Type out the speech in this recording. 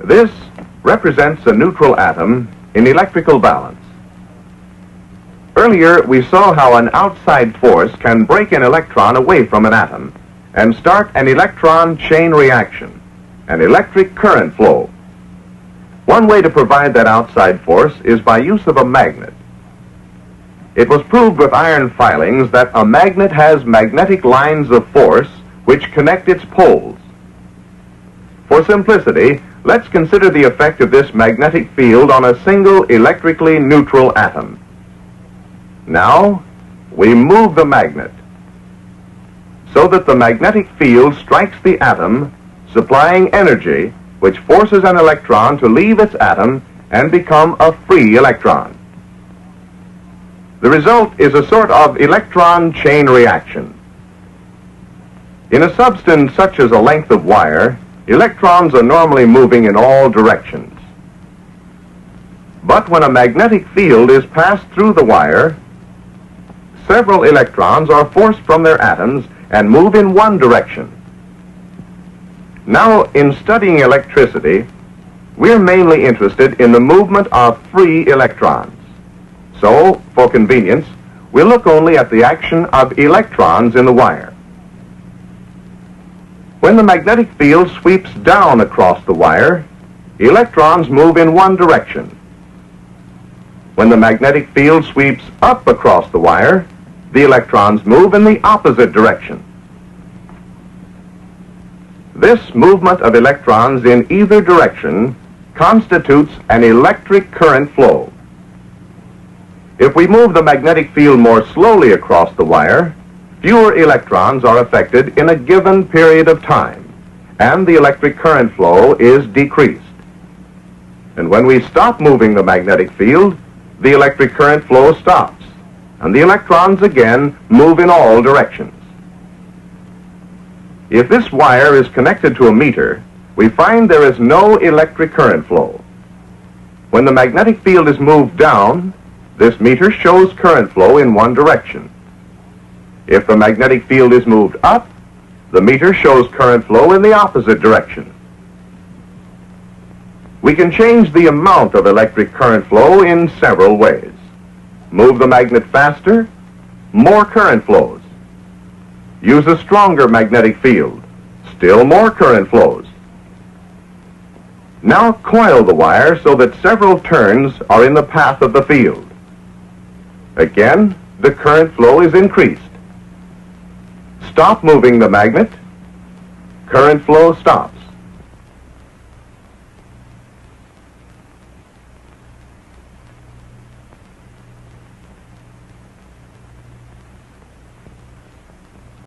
This represents a neutral atom in electrical balance. Earlier, we saw how an outside force can break an electron away from an atom and start an electron chain reaction, an electric current flow. One way to provide that outside force is by use of a magnet. It was proved with iron filings that a magnet has magnetic lines of force which connect its poles. For simplicity, let's consider the effect of this magnetic field on a single electrically neutral atom. Now, we move the magnet so that the magnetic field strikes the atom, supplying energy which forces an electron to leave its atom and become a free electron. The result is a sort of electron chain reaction. In a substance such as a length of wire, electrons are normally moving in all directions. But when a magnetic field is passed through the wire, several electrons are forced from their atoms and move in one direction. Now, in studying electricity, we're mainly interested in the movement of free electrons. So, for convenience, we'll look only at the action of electrons in the wire. When the magnetic field sweeps down across the wire, electrons move in one direction. When the magnetic field sweeps up across the wire, the electrons move in the opposite direction. This movement of electrons in either direction constitutes an electric current flow. If we move the magnetic field more slowly across the wire, fewer electrons are affected in a given period of time, and the electric current flow is decreased. And when we stop moving the magnetic field, the electric current flow stops, and the electrons again move in all directions. If this wire is connected to a meter, we find there is no electric current flow. When the magnetic field is moved down, this meter shows current flow in one direction. If the magnetic field is moved up, the meter shows current flow in the opposite direction. We can change the amount of electric current flow in several ways. Move the magnet faster, more current flows. Use a stronger magnetic field, still more current flows. Now coil the wire so that several turns are in the path of the field. Again, the current flow is increased. Stop moving the magnet, current flow stops.